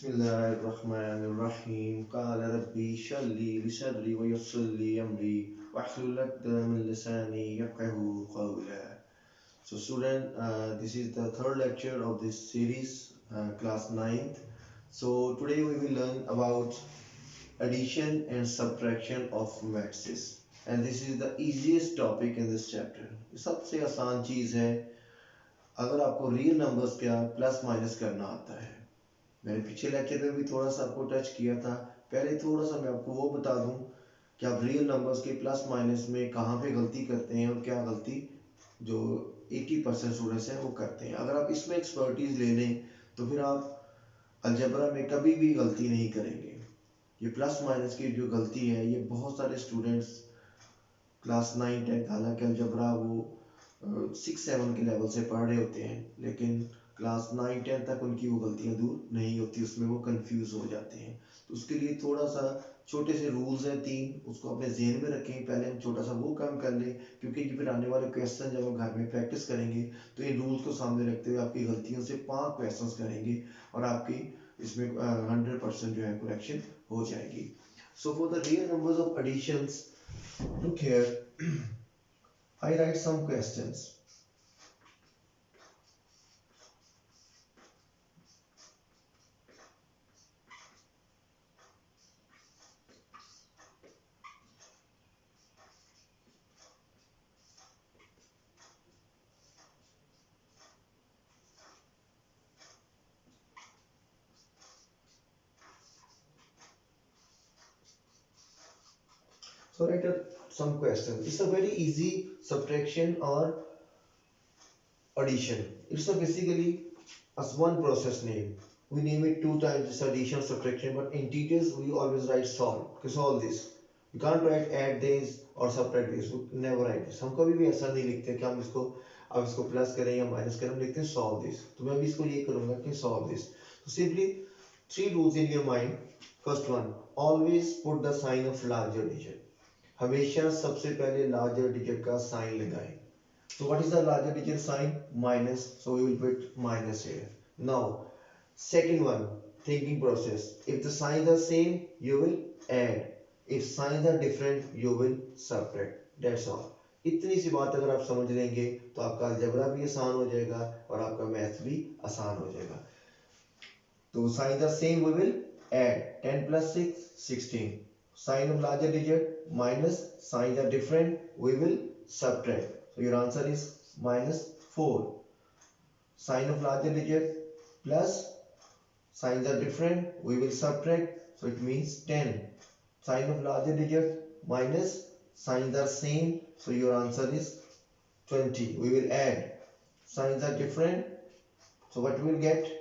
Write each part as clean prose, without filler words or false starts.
बिस्मिल्लाहिर्रहमानिर्रहीम क़ाल रब्बी इश्रह ली सदरी व यस्सिर ली अमरी वहलुल उक़दतम मिन लिसानी यफ़क़हू क़ौली. So student, this is the third lecture of this series, class 9th. So today we will learn about addition and subtraction of matrices, and this is the easiest topic in this chapter. सबसे आसान चीज़ है अगर आपको real numbers का plus minus करना आता है. मैंने पिछले लेक्चर में भी थोड़ा सा आपको टच किया था. पहले थोड़ा सा मैं आपको वो बता दूं कि आप रियल नंबर्स के प्लस माइनस में कहाँ पे गलती करते हैं और क्या गलती जो 80% स्टूडेंट्स हैं वो करते हैं. अगर आप इसमें एक्सपर्टीज ले लें तो फिर आप अलजेब्रा में कभी भी गलती नहीं करेंगे. ये प्लस माइनस की जो गलती है ये बहुत सारे स्टूडेंट्स क्लास 9-10 हालांकि अलजेब्रा वो 6-7 के लेवल से पढ़ रहे होते हैं, लेकिन क्लास 9-10 तक उनकी वो गलतियां दूर नहीं होती, उसमें वो कंफ्यूज हो जाते हैं. तो उसके लिए थोड़ा सा छोटे से रूल्स हैं 3, उसको अपने जहन में रखें. पहले हम छोटा सा वो काम कर लें क्योंकि फिर आने वाले क्वेश्चन जब हम घर में प्रैक्टिस करेंगे तो इन रूल्स को सामने रखते हुए आपकी गलतियों से 5 क्वेश्चन करेंगे और आपकी इसमें 100% जो है करेक्शन हो जाएगी. So for the real numbers of additions, look here, I write some questions. So write some questions. It's a very easy subtraction or addition. It's a basically as one process name. We name it 2 times this addition subtraction, but in details we always write solve. Okay, solve this. You can't write add this or subtract this. We never write this. हम कभी भी ऐसा नहीं लिखते कि हम इसको अब इसको प्लस करें या माइनस करें. हम लिखते हैं solve this. तो मैं भी इसको ये करूँगा कि solve this. So simply 3 rules in your mind. First one, always put the sign of larger digit. हमेशा सबसे पहले larger digit का sign लगाएं. So what is the larger digit sign? Minus. So we will put minus here. Now, second one, thinking process. If the signs are same, you will add. If signs are different, you will subtract. That's all. इतनी सी बात अगर आप समझ लेंगे तो आपका algebra भी आसान हो जाएगा और आपका मैथ भी आसान हो जाएगा. तो signs are same, we will add. 10 plus 6, 16. Sign of larger digit minus, signs are different, we will subtract. So your answer is minus 4. Sign of larger digit plus, signs are different, we will subtract. So it means 10. Sign of larger digit minus, signs are same. So your answer is 20. We will add. Signs are different. So what we will get?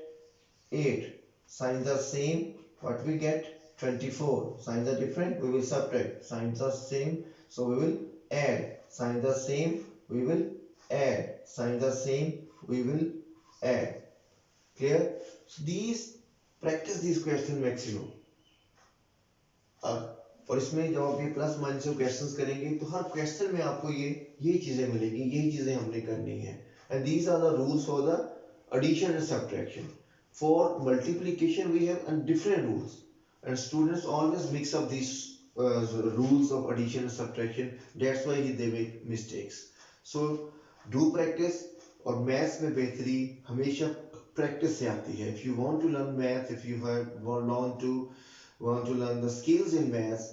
8. Signs are same. What we get? 24. Signs are different. We will subtract. Signs are same. So we will add. Signs are same. We will add. Signs are same. We will add. Clear? So practice these questions maximum. और इसमें जब आप ये plus minus questions करेंगे तो हर question में आपको ये चीजें मिलेगी, यही चीजें हमने करनी है. And these are the rules for the addition and subtraction. For multiplication we have different rules, and students always mix up these rules of addition and subtraction. That's why they make mistakes. So do practice. और maths में बेहतरी हमेशा practice से आती है. If you want to learn math, if you want to learn the skills in maths,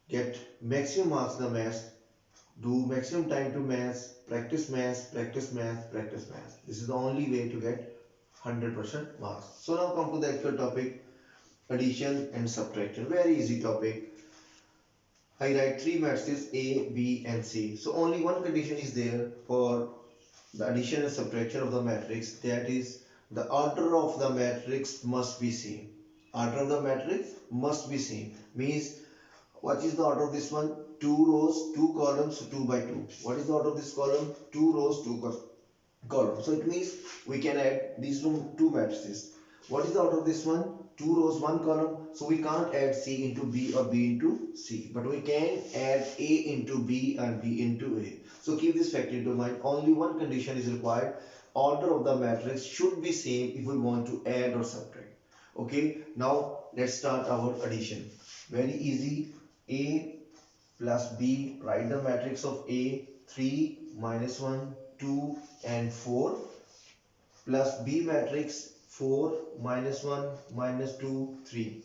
get maximum marks in the maths, do maximum time to maths, practice maths, practice maths, practice maths. This is the only way to get 100% marks. So now come to the actual topic, addition and subtraction. Very easy topic. I write 3 matrices A, B and C. So only one condition is there for the addition and subtraction of the matrix, that is the order of the matrix must be same. Order of the matrix must be same means what is the order of this one? 2 rows, 2 columns, 2 by 2. What is the order of this column? 2 rows, 2 columns. So it means we can add these 2 matrices. What is the order of this one? 2 rows, 1 column. So we can't add C into B or B into C, but we can add A into B and B into A. So keep this fact into mind. Only one condition is required. Order of the matrix should be same if we want to add or subtract. Okay, now let's start our addition. Very easy. A plus B, write the matrix of A, 3, minus 1, 2 and 4, plus B matrix 4, minus 1, minus 2, 3.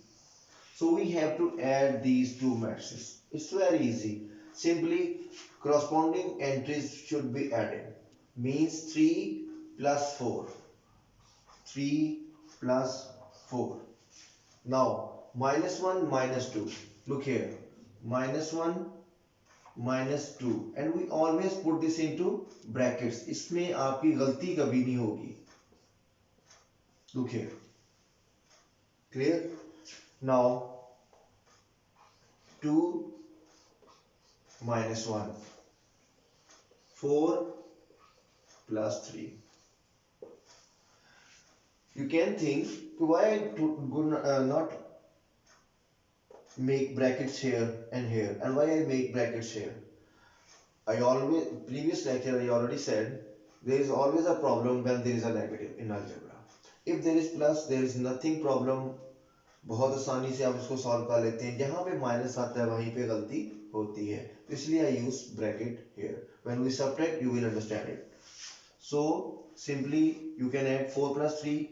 So we have to add these two matrices. It's very easy. Simply corresponding entries should be added. Means 3 plus 4. 3 plus 4. Now minus 1 minus 2. Look here. Minus 1 minus 2. And we always put this into brackets. इसमें आपकी गलती कभी नहीं होगी. Look here. Clear? Now 2 minus 1. 4 plus 3. You can think why not make brackets here and here, and why I make brackets here. I always, previous lecture I already said, there is always a problem when there is a negative in algebra. If there is plus, there is nothing problem. बहुत आसानी से आप इसको solve कर लेते हैं. जहाँ पे माइनस आता है वहीं पे गलती होती है, इसलिए I use bracket here. When we subtract, you will understand it. So simply you can add 4 plus 3,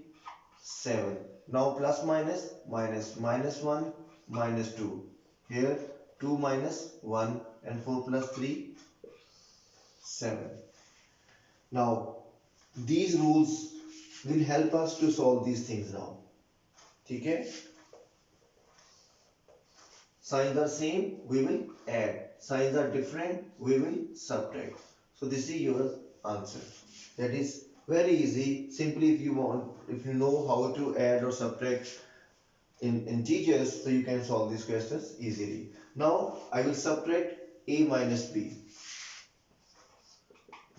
7. Now plus minus, minus 1, minus 2. Here 2 minus 1 and 4 plus 3, 7. Now these rules will help us to solve these things now. ठीक है? Signs are same, we will add. Signs are different, we will subtract. So this is your answer. That is very easy. Simply if you know how to add or subtract in integers, so you can solve these questions easily. Now I will subtract a minus b.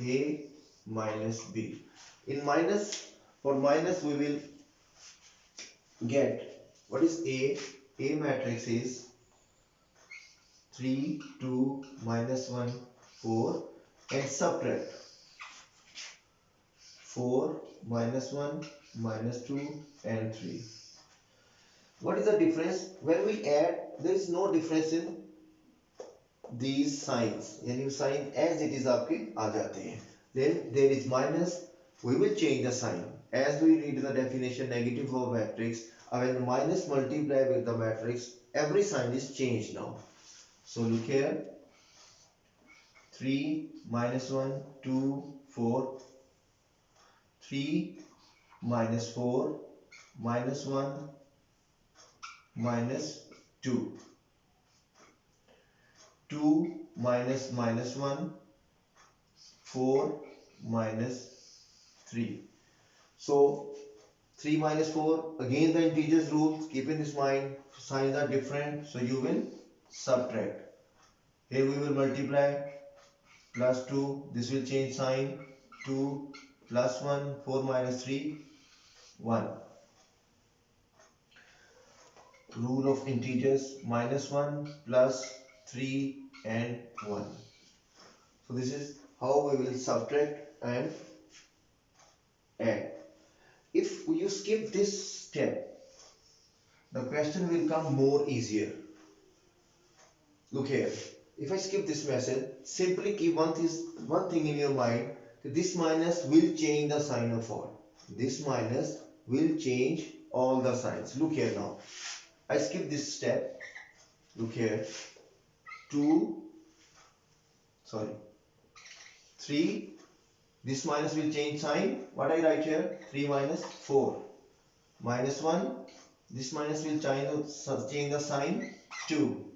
A minus b. In minus, for minus we will get what is a. A matrix is 3, 2, minus 1, 4 and subtract 4, minus 1, minus 2 and 3. What is the difference? When we add, there is no difference in these signs. यानी sign as it is आपके आ जाते हैं. Then there is minus, we will change the sign. As we read the definition negative of matrix, when minus multiply with the matrix, every sign is changed now. So look here, 3, minus 1, 2, 4, 3, minus 4, minus 1, minus 2, 2, minus minus 1, 4, minus 3. So 3 minus 4, again the integers rule, keep in this mind, signs are different, so you will subtract. Here we will multiply, plus 2, this will change sign, 2 plus 1, 4 minus 3, 1. Rule of integers, minus 1 plus 3 and 1. So this is how we will subtract and add. If you skip this step, the question will come more easier. Look here. If I skip this method, simply keep one thing in your mind. This minus will change the sign of all. This minus will change all the signs. Look here now. I skip this step. Look here. 3. This minus will change sign. What I write here? 3 minus 4. Minus 1. This minus will change the sign. 2.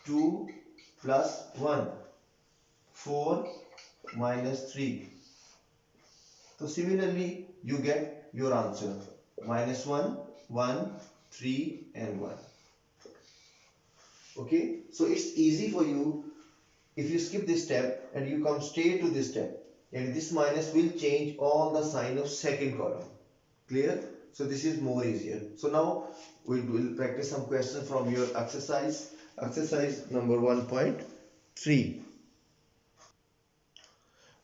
2 plus 1. 4 minus 3. So similarly, you get your answer. Minus 1, 1, 3 and 1. Okay. So it's easy for you if you skip this step and you come straight to this step. And this minus will change all the sign of second column. Clear? So this is more easier. So now we will practice some questions from your exercise. Exercise number 1.3.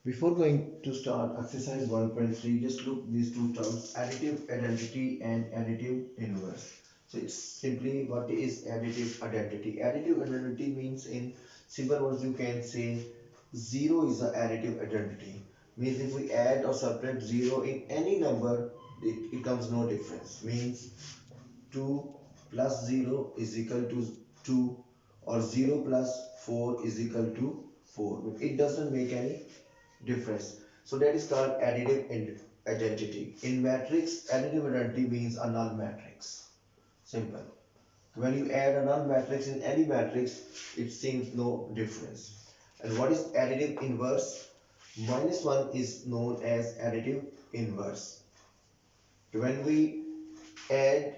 Before going to start exercise 1.3, just look these two terms, additive identity and additive inverse. So it's simply what is additive identity. Additive identity means in simple words you can say 0 is the additive identity. Means if we add or subtract 0 in any number, it comes no difference. Means 2 plus 0 is equal to 2 or 0 plus 4 is equal to 4. It doesn't make any difference. So that is called additive identity. In matrix, additive identity means a null matrix. Simple. When you add a null matrix in any matrix, it seems no difference. And what is additive inverse? Minus 1 is known as additive inverse. When we add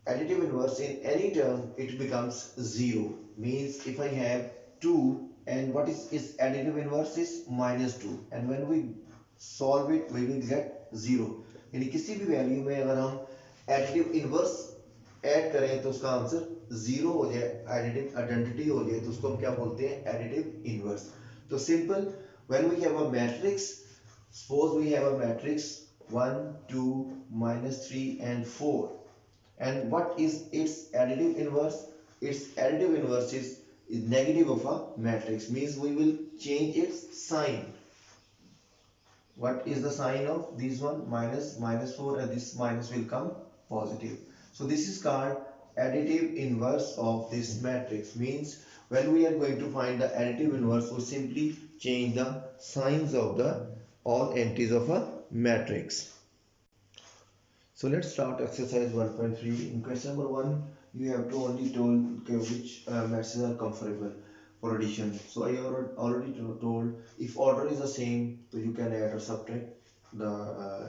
additive inverse in any term, it becomes 0. Means if I have 2 and what is additive inverse is minus 2, and when we solve it we will get 0. यानी किसी भी value में अगर हम additive inverse add करें तो उसका answer 0 हो जाए, एडिटिव आइडेंटिटी हो जाए, तो उसको हम क्या बोलते हैं, एडिटिव इनवर्स. तो simple, when we have a matrix, suppose we have a matrix 1 2 -3 and 4. And what is its additive inverse? Its additive inverse is negative of a matrix, means we will change its sign. What is the sign of this one? Minus, -4, and this minus will come positive. So this is called additive inverse of this matrix. Means when we are going to find the additive inverse, we simply change the signs of the all entities of a matrix. So let's start exercise 1.3. In question number 1, you have to only told which matches are comparable for addition. So I already told if order is the same, so you can add or subtract the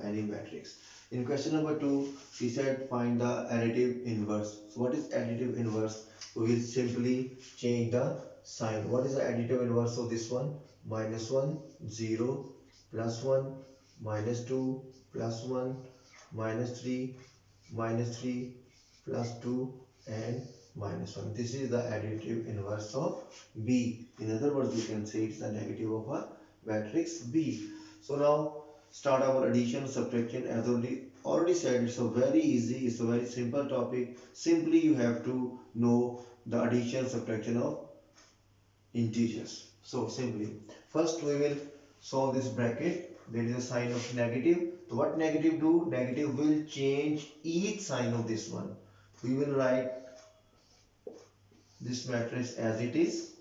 any matrix. In question number 2, he said find the additive inverse. So what is additive inverse? We will simply change the sign. What is the additive inverse of this one? -1, 0, +1, -2, +1, -3, -3, +2 and -1. This is the additive inverse of B. In other words, you can say it's the negative of a matrix B. So now start our addition subtraction. As already said, it's a very easy, it's a very simple topic. Simply you have to know the addition subtraction of integers. So simply first we will solve this bracket. There is a sign of negative. So what negative do? Negative will change each sign of this one. We will write this matrix as it is.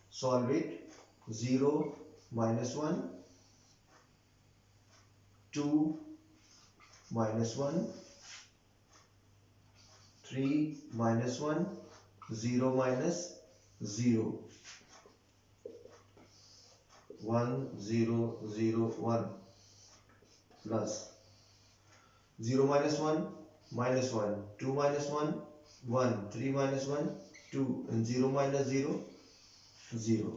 Solve it. 0, -1, 2, -1, 3, -1, 0, -0, 1 0 0 1 plus 0 -1 -1, 2 -1 1, 3 -1 2, and 0 -0 0.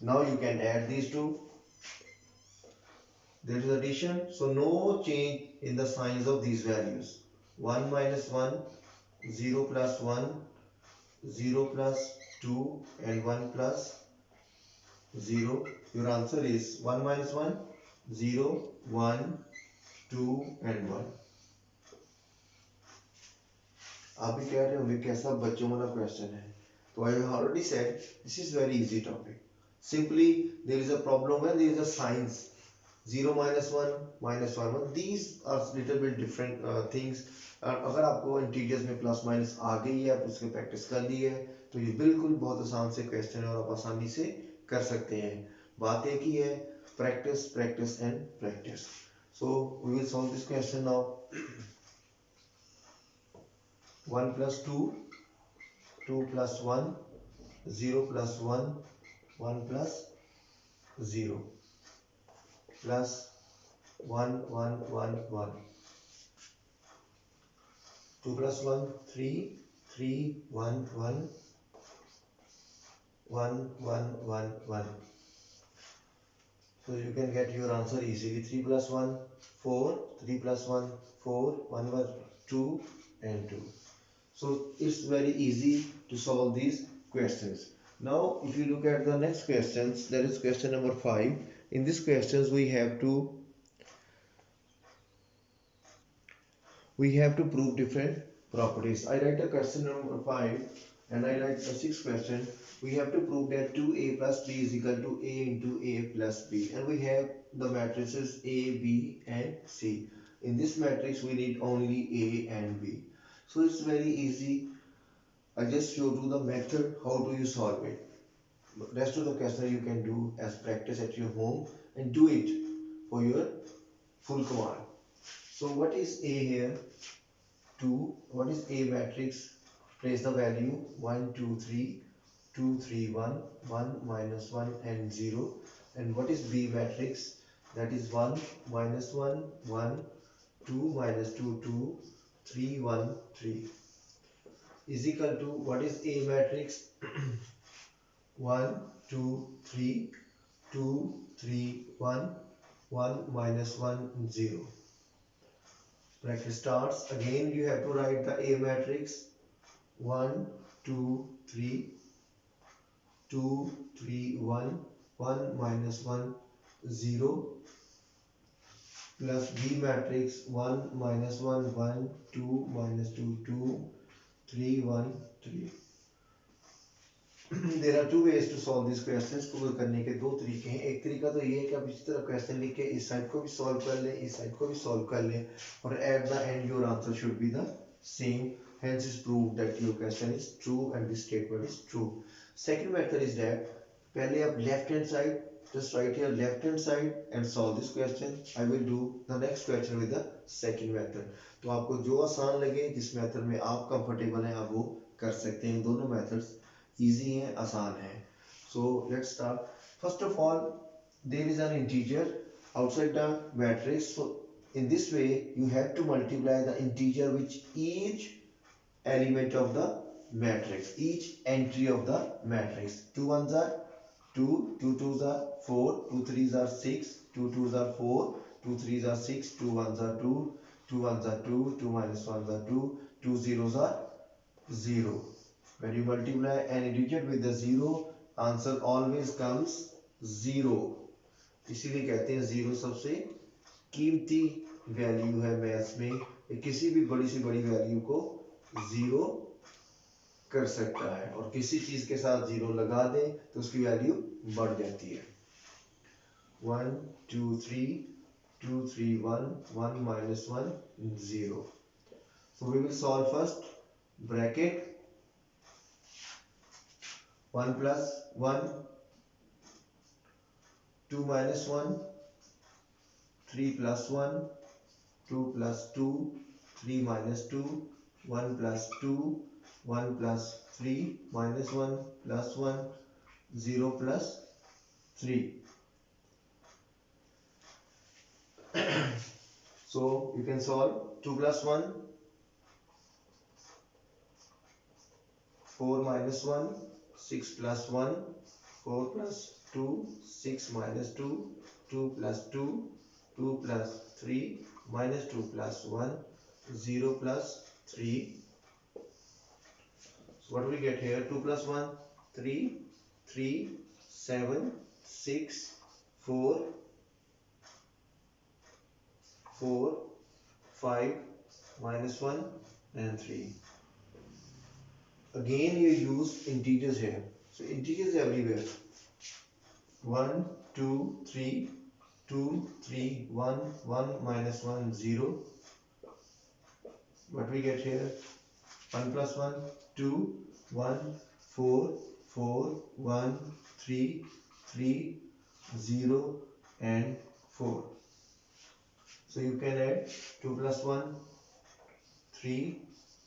Now you can add these two. There is addition, so no change in the signs of these values. 1 -1, 0 plus 1, 0 plus 2, and 1 plus 0. Your answer is 1 -1, 0, 1, 2 and 1. आप भी कह रहे होंगे कैसा बच्चों वाला question है. तो I have already said this is very easy topic. Simply there is a problem when there is a signs 0 -1 -1. These are little bit different things. अगर आपको इंटीजर्स में प्लस माइनस आ गई है, आप उसकी प्रैक्टिस कर ली है, तो ये बिल्कुल बहुत आसान से क्वेश्चन है और आप आसानी से कर सकते हैं. बात एक ही है, practice practice and practice. So we will solve this question now. 1 plus 2, 2 plus 1, 0 plus 1, 1 plus 0, plus 1 1 1 1. 2 plus 1, 3, 3 1 1, 1 1 1 1. So you can get your answer easily. 3 plus 1 4, 3 plus 1 4, 1 was 2 and 2. So it's very easy to solve these questions. Now, if you look at the next questions, that is question number 5. In this questions, we have to prove different properties. I write the question number 5 and I write the sixth question. We have to prove that 2a plus b is equal to a into a plus b, and we have the matrices a, b and c. In this matrix we need only a and b. So it's very easy. I just showed you the method how do you solve it. Rest of the question you can do as practice at your home and do it for your full command. So what is A here? 2. What is A matrix? Place the value 1, 2, 3, 2, 3, 1, 1, minus 1 and 0. And what is B matrix? That is 1, minus 1, 1, 2, minus 2, 2, 3, 1, 3. Is equal to what is A matrix? 1, 2, 3, 2, 3, 1, 1, minus 1, 0. Bracket starts. Again you have to write the A matrix 1, 2, 3, 2, 3, 1, 1, minus 1, 0 plus B matrix 1, minus 1, 1, 2, minus 2, 2, 3, 1, 3. There are two ways to solve these questions. को करने के दो तरीके हैं. एक तरीका तो ये है कि आप इसी तरह क्वेश्चन लिख के इस साइड को भी सॉल्व कर लें, इस साइड को भी सॉल्व कर लें, और at the end your answer should be the same. Hence is proved that your question is true and this statement is true. Second method is that पहले आप left hand side, just write here left hand side and solve this question. I will do the next question with the second method. तो आपको जो आसान लगे, जिस method में आप कंफर्टेबल हैं, आप वो कर सकते हैं. दोनों मेथड्स easy है, आसान है. So let's start. First of all, there is an integer outside the matrix. So in this way you have to multiply the integer which each element of the matrix, each entry of the matrix. 2 ones are 2, 2 twos are 4, 2 threes are 6, 2 twos are 4, 2 threes are 6, 2 ones are 2, 2 ones are 2, 2 minus 1s are 2, 2 zeros are 0. When you multiply an integer with the 0, answer always comes 0. इसीलिए कहते हैं 0 सबसे कीमती value है maths में. किसी भी बड़ी से बड़ी वैल्यू को 0 कर सकता है, और किसी चीज के साथ 0 लगा दें तो उसकी वैल्यू बढ़ जाती है. 1, 2, 3, 2, 3, 1, 1, minus 1, 0. So we will solve first. Bracket 1 plus 1, 2 minus 1, 3 plus 1, 2 plus 2, 3 minus 2, 1 plus 2, 1 plus 3, minus 1 plus 1, 0 plus 3. So you can solve 2 plus 1, 4 minus 1, 6 plus 1, 4 plus 2, 6 minus 2, 2 plus 2, 2 plus 3, minus 2 plus 1, 0 plus 3. So what do we get here? 2 plus 1, 3, 3, 7, 6, 4, 4, 5, minus 1 and 3. Again you use integers here. So integers everywhere. 1, 2, 3, 2, 3, 1, 1, minus 1, 0. What we get here? 1 plus 1, 2, 1, 4, 4, 1, 3, 3, 0 and 4. So you can add 2 plus 1, 3,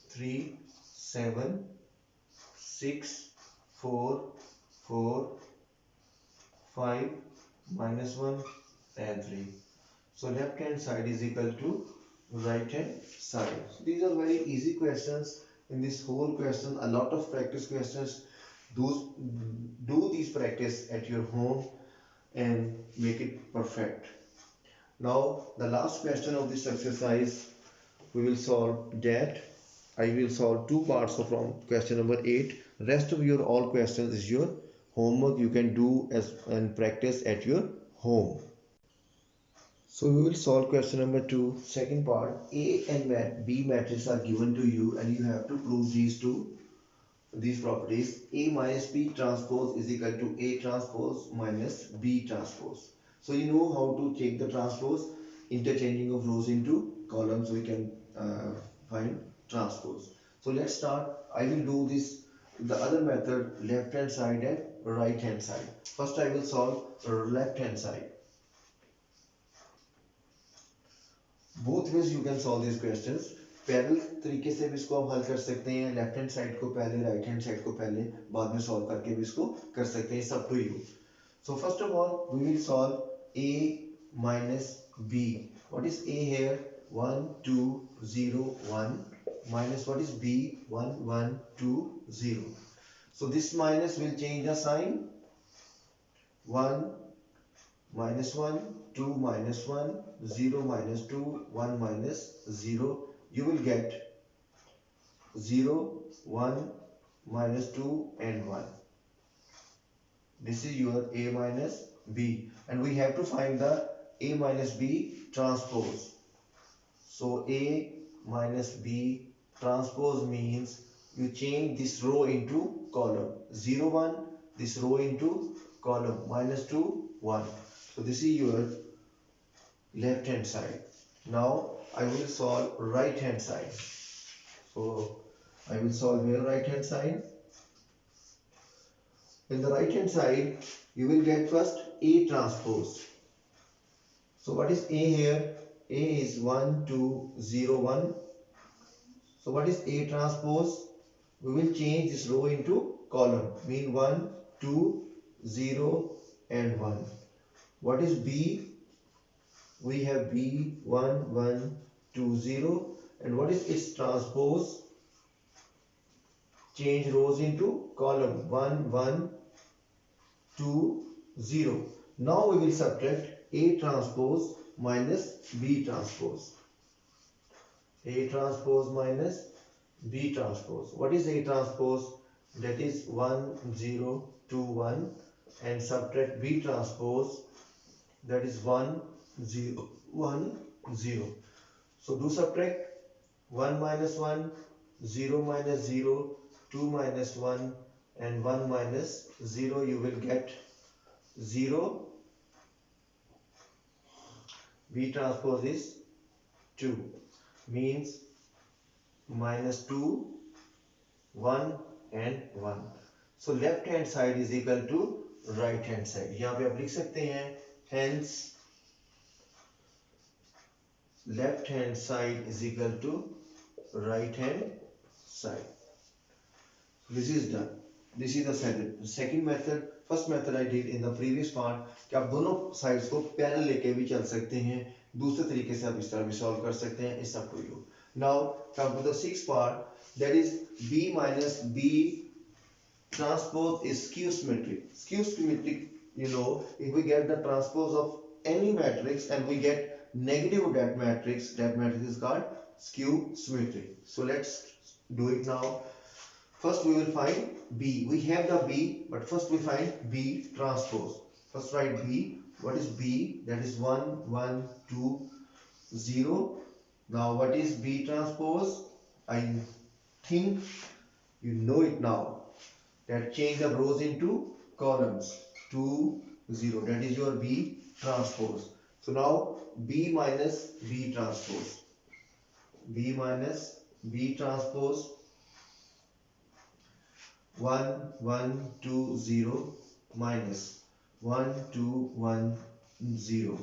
3, 7, 6, 4, 4, 5, minus 1 and 3. So left hand side is equal to right hand side. So these are very easy questions. In this whole question, a lot of practice questions. Do these practice at your home and make it perfect. Now the last question of this exercise, we will solve that. I will solve two parts from question number 8. Rest of your all questions is your homework, you can do as and practice at your home. So we will solve question number 2, second part. A and B matrices are given to you and you have to prove these properties. A minus B transpose is equal to A transpose minus B transpose. So you know how to take the transpose, interchanging of rows into columns, we can find transpose. So let's start. I will do this the other method, left hand side and right hand side. First I will solve left hand side. Both ways you can solve this questions. Parallel तरीके से भी इसको आप हल कर सकते हैं, left hand side को पहले, राइट हैंड साइड को पहले, बाद में सॉल्व करके भी इसको कर सकते हैं, सब to you. So first of all we will solve a minus b. What is a here? 1 2 0 1 minus what is b? 1 1 2 0. So this minus will change the sign. 1 minus 1 2 minus 1 0 minus 2 1 minus 0. You will get 0 1 minus 2 and 1. This is your a minus b and we have to find the a minus b transpose. So a minus b transpose means you change this row into column. 0 1, this row into column, minus 2 1. So this is your left hand side. Now I will solve right hand side. So I will solve here right hand side. In the right hand side you will get first A transpose. So what is A here? A is 1 2 0 1. So what is A transpose? We will change this row into column, mean 1 2 0 and 1. What is B? We have B 1 1 2 0 and what is its transpose? Change rows into column, 1 1 2 0. Now we will subtract A transpose minus B transpose. A transpose minus B transpose. What is A transpose? That is 1 0 2 1 and subtract B transpose, that is 1 0 1 0. So do subtract. 1 minus 1 0 minus 0 2 minus 1 and 1 minus 0. You will get 0. B transpose is 2, means minus 2 1 and 1. So left hand side is equal to right hand side. यहाँ पे आप लिख सकते हैं hence left hand side is equal to right hand side. This is done. This is the second method. First method I did in the previous part कि आप दोनों sides को पैरेलल लेके भी चल सकते हैं, दूसरे तरीके से आप इस तरह भी सॉल्व कर सकते हैं, it's up to you. Now come to the sixth part, that is B minus B transpose is skew symmetric. Skew symmetric, you know, if we get the transpose of any matrix and we get negative of that matrix is called skew symmetric. So let's do it now. First we will find B. We have the B, but first we find B transpose. First write B. What is B? That is 1 1 2 0. Now what is B transpose? I think you know it now. That change the rows into columns. 2 0. That is your B transpose. So now B minus B transpose. B minus B transpose 1 1 2 0 minus 1 2 1 0.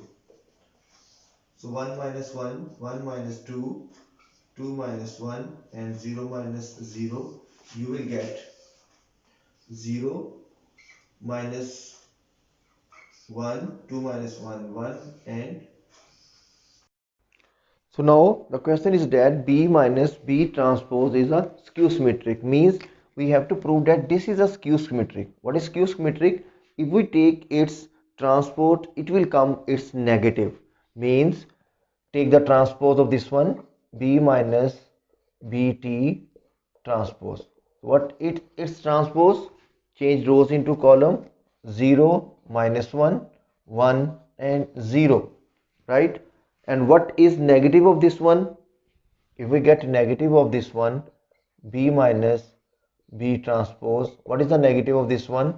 So 1 minus 1 1 minus 2 2 minus 1 and 0 minus 0. You will get 0 minus 1 2 minus 1 1 and so now the question is that B minus B transpose is a skew symmetric, means we have to prove that this is a skew symmetric. What is skew symmetric? If we take its transpose, it will come its negative, means take the transpose of this one, B minus BT transpose. what its transpose, change rows into column 0, -1, 1 and 0, right? And what is negative of this one? If we get negative of this one, B minus B transpose, what is the negative of this one?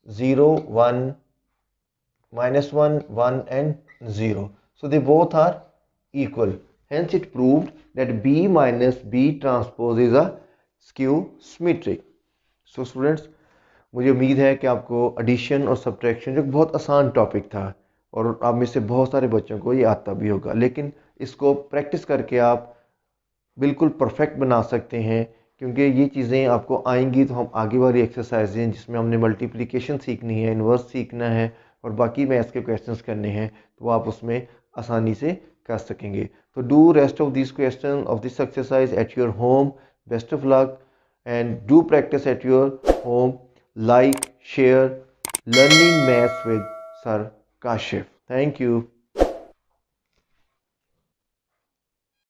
0, 1, -1, 1 and 0. So they both are equal. Hence it proved that B minus B transpose is a skew symmetric. So students, मुझे उम्मीद है कि आपको addition और subtraction जो बहुत आसान topic था और आप में से बहुत सारे बच्चों को ये आता भी होगा, लेकिन इसको प्रैक्टिस करके आप बिल्कुल परफेक्ट बना सकते हैं, क्योंकि ये चीज़ें आपको आएंगी तो हम आगे वाली एक्सरसाइज हैं जिसमें हमने मल्टीप्लिकेशन सीखनी है, इन्वर्स सीखना है और बाकी मैथ्स के क्वेश्चंस करने हैं, तो आप उसमें आसानी से कर सकेंगे. तो do rest of this question of this exercise at your home. Best of luck and do practice at your home. Like, share, learning maths with Sir Kashif. Thank you.